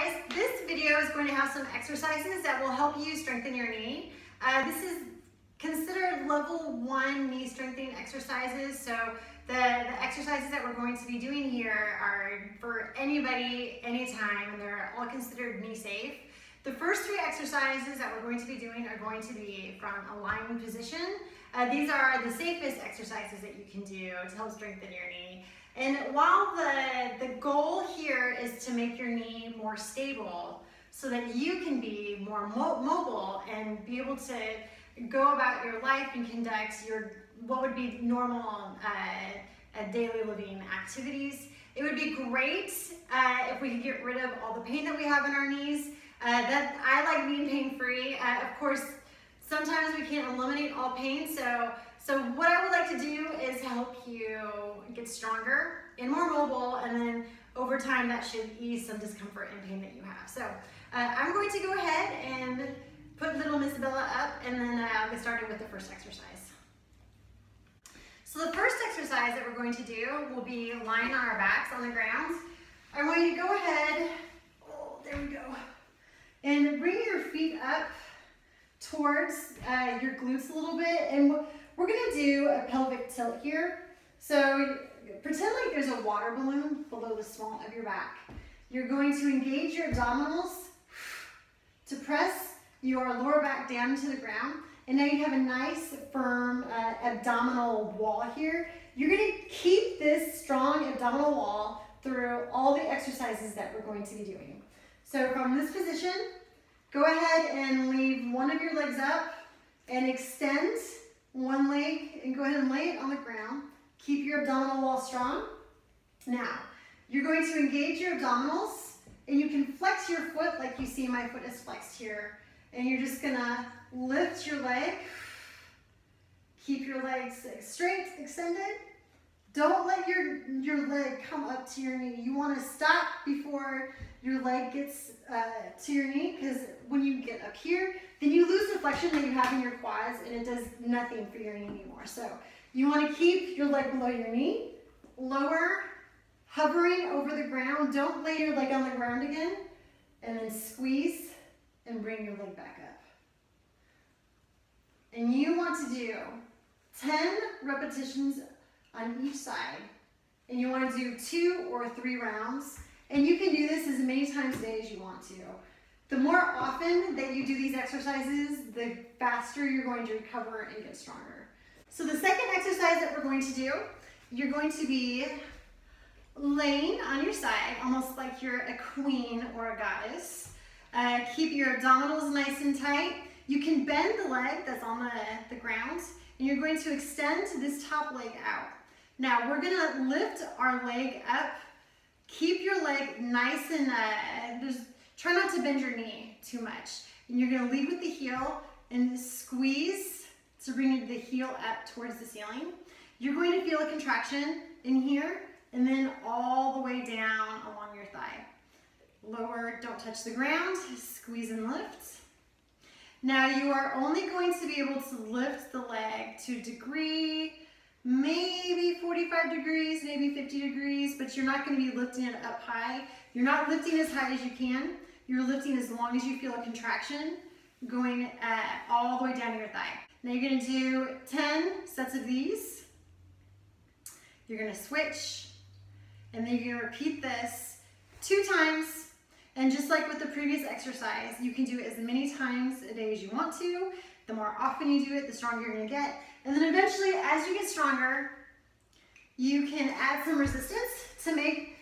guys, this video is going to have some exercises that will help you strengthen your knee. This is considered level 1 knee strengthening exercises. So the exercises that we're going to be doing here are for anybody, anytime, and they're all considered knee safe. The first 3 exercises that we're going to be doing are going to be from a lying position. These are the safest exercises that you can do to help strengthen your knee. And while the goal here is to make your knee more stable so that you can be more mobile and be able to go about your life and conduct what would be normal daily living activities. It would be great if we could get rid of all the pain that we have in our knees. I like being pain-free. Of course, sometimes we can't eliminate all pain, so what I would like to do is help you get stronger and more mobile, and then over time that should ease some discomfort and pain that you have. So I'm going to go ahead and put little Miss Bella up, and then I'll get started with the first exercise. So the first exercise that we're going to do will be lying on our backs on the ground. I want you to go ahead, oh, there we go, and bring your feet up towards your glutes a little bit, and we're gonna do a pelvic tilt here. So pretend like there's a water balloon below the small of your back. You're going to engage your abdominals to press your lower back down to the ground, and now you have a nice firm abdominal wall here. You're gonna keep this strong abdominal wall through all the exercises that we're going to be doing. So from this position, go ahead and leave one of your legs up and extend one leg and go ahead and lay it on the ground. Keep your abdominal wall strong. Now, you're going to engage your abdominals, and you can flex your foot like you see my foot is flexed here. And you're just gonna lift your leg. Keep your legs straight, extended. Don't let your leg come up to your knee. You wanna stop before your leg gets to your knee, because when you get up here, then you lose the flexion that you have in your quads, and it does nothing for your knee anymore. So you want to keep your leg below your knee, lower, hovering over the ground. Don't lay your leg on the ground again, and then squeeze and bring your leg back up. And you want to do 10 repetitions on each side, and you want to do 2 or 3 rounds. And you can do this as many times a day as you want to. The more often that you do these exercises, the faster you're going to recover and get stronger. So the second exercise that we're going to do, you're going to be laying on your side, almost like you're a queen or a goddess. Keep your abdominals nice and tight. You can bend the leg that's on the ground, and you're going to extend this top leg out. Now we're gonna lift our leg up. Keep your leg nice and, try not to bend your knee too much. And you're gonna lead with the heel and squeeze to bring the heel up towards the ceiling. You're going to feel a contraction in here, and then all the way down along your thigh. Lower, don't touch the ground, squeeze and lift. Now you are only going to be able to lift the leg to a degree, maybe 45 degrees, maybe 50 degrees, but you're not going to be lifting it up high. You're not lifting as high as you can. You're lifting as long as you feel a contraction going all the way down your thigh. Now you're going to do 10 sets of these. You're going to switch, and then you're going to repeat this 2 times. And just like with the previous exercise, you can do it as many times a day as you want to. The more often you do it, the stronger you're going to get. And then eventually, as you get stronger, you can add some resistance to make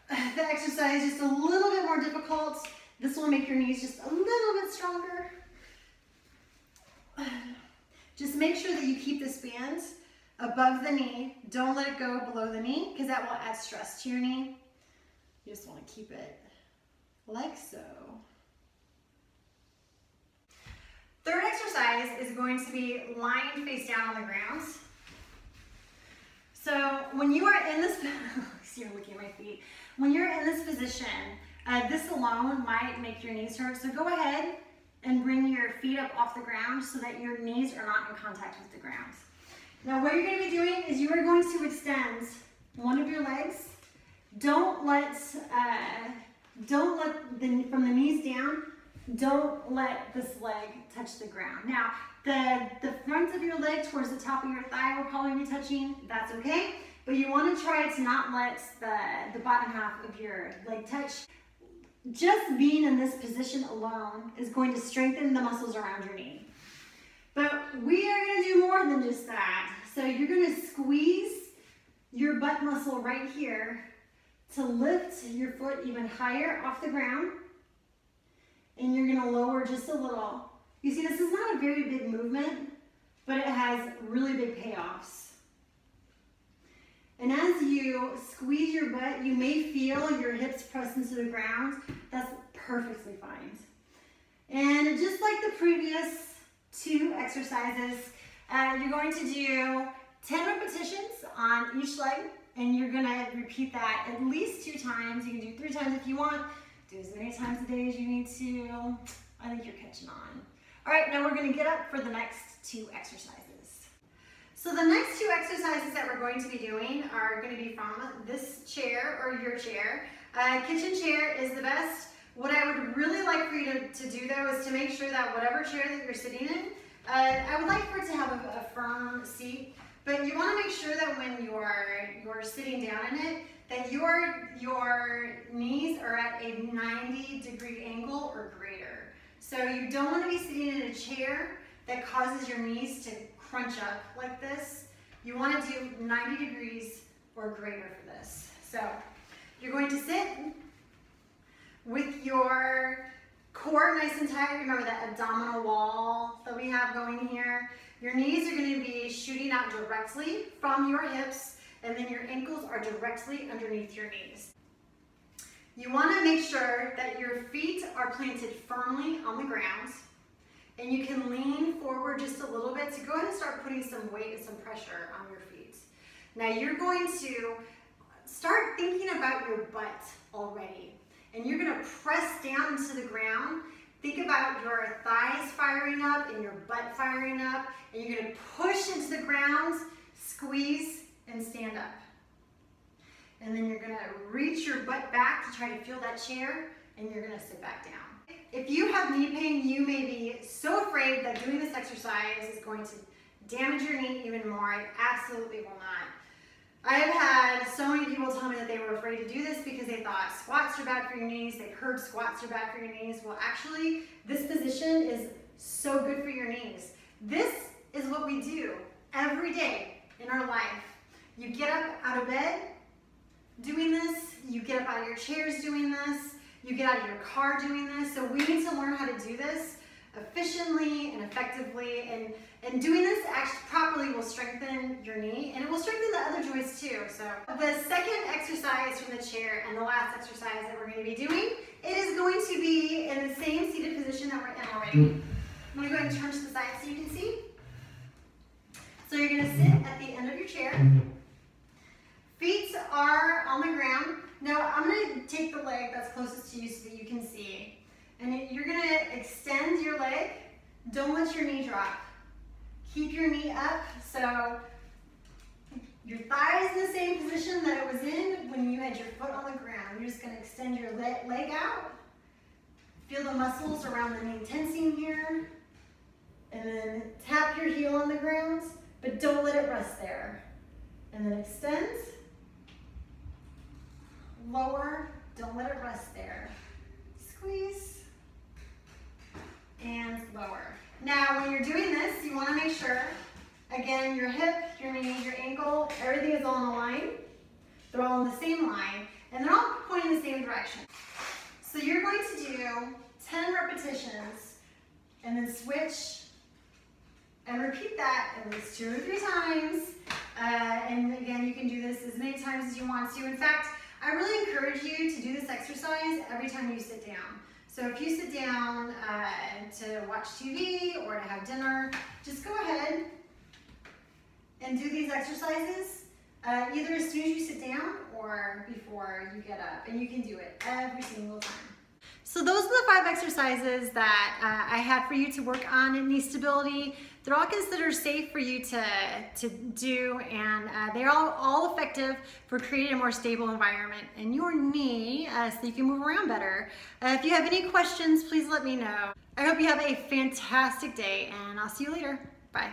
the exercise just a little bit more difficult. This will make your knees just a little bit stronger. Just make sure that you keep this band above the knee. Don't let it go below the knee, because that will add stress to your knee. You just want to keep it like so. Third exercise is going to be lying face down on the ground. So when you are in this, see, you're looking at my feet. When you're in this position, this alone might make your knees hurt. So go ahead and bring your feet up off the ground so that your knees are not in contact with the ground. Now what you're going to be doing is you are going to extend one of your legs. Don't let from the knees down, don't let this leg touch the ground. Now, the front of your leg towards the top of your thigh will probably be touching. That's okay. But you want to try to not let the bottom half of your leg touch. Just being in this position alone is going to strengthen the muscles around your knee. But we are going to do more than just that. So you're going to squeeze your butt muscle right here to lift your foot even higher off the ground. And you're going to lower just a little. You see, this is not a very big movement, but it has really big payoffs. And as you squeeze your butt, you may feel your hips press into the ground. That's perfectly fine. And just like the previous 2 exercises, you're going to do 10 repetitions on each leg, and you're gonna repeat that at least 2 times. You can do 3 times if you want. Do as many times a day as you need to. I think you're catching on. All right, now we're gonna get up for the next 2 exercises. So the next 2 exercises that we're going to be doing are going to be from this chair or your chair. Kitchen chair is the best. What I would really like for you to do though is to make sure that whatever chair that you're sitting in, I would like for it to have a firm seat, but you want to make sure that when you're sitting down in it, that your knees are at a 90-degree angle or greater. So you don't want to be sitting in a chair that causes your knees to crunch up like this. You want to do 90 degrees or greater for this. So you're going to sit with your core nice and tight. Remember that abdominal wall that we have going here. Your knees are going to be shooting out directly from your hips, and then your ankles are directly underneath your knees. You want to make sure that your feet are planted firmly on the ground. And you can lean forward just a little bit to go ahead and start putting some weight and some pressure on your feet. Now you're going to start thinking about your butt already. And you're going to press down into the ground. Think about your thighs firing up and your butt firing up. And you're going to push into the ground, squeeze, and stand up. And then you're going to reach your butt back to try to feel that chair, and you're going to sit back down. If you have knee pain, you may be so afraid that doing this exercise is going to damage your knee even more. It absolutely will not. I have had so many people tell me that they were afraid to do this because they thought squats are bad for your knees. They heard squats are bad for your knees. Well, actually, this position is so good for your knees. This is what we do every day in our life. You get up out of bed doing this. You get up out of your chairs doing this. You get out of your car doing this. So we need to learn how to do this efficiently and effectively, and doing this actually properly will strengthen your knee, and it will strengthen the other joints too. So the second exercise from the chair and the last exercise that we're going to be doing, it is going to be in the same seated position that we're in already. I'm going to go ahead and turn to the side so you can see. So you're going to sit at the end of your chair. Feet are on the ground. Now I'm going to take the leg that's closest to you so that you can see. And you're going to extend your leg. Don't let your knee drop. Keep your knee up so your thigh is in the same position that it was in when you had your foot on the ground. You're just going to extend your leg out. Feel the muscles around the knee tensing here. And then tap your heel on the ground, but don't let it rest there. And then extend. Lower. Don't let it rest there. Squeeze. And lower. Now, when you're doing this, you want to make sure, again, your hip, your knee, your ankle, everything is all in a line. They're all in the same line, and they're all pointing the same direction. So you're going to do 10 repetitions, and then switch, and repeat that at least 2 or 3 times. And again, you can do this as many times as you want to. In fact, I really encourage you to do this exercise every time you sit down. So if you sit down to watch TV or to have dinner, just go ahead and do these exercises either as soon as you sit down or before you get up. And you can do it every single time. So those are the 5 exercises that I had for you to work on in knee stability. They're all considered safe for you to do, and they're all effective for creating a more stable environment in your knee so you can move around better. If you have any questions, please let me know. I hope you have a fantastic day, and I'll see you later. Bye.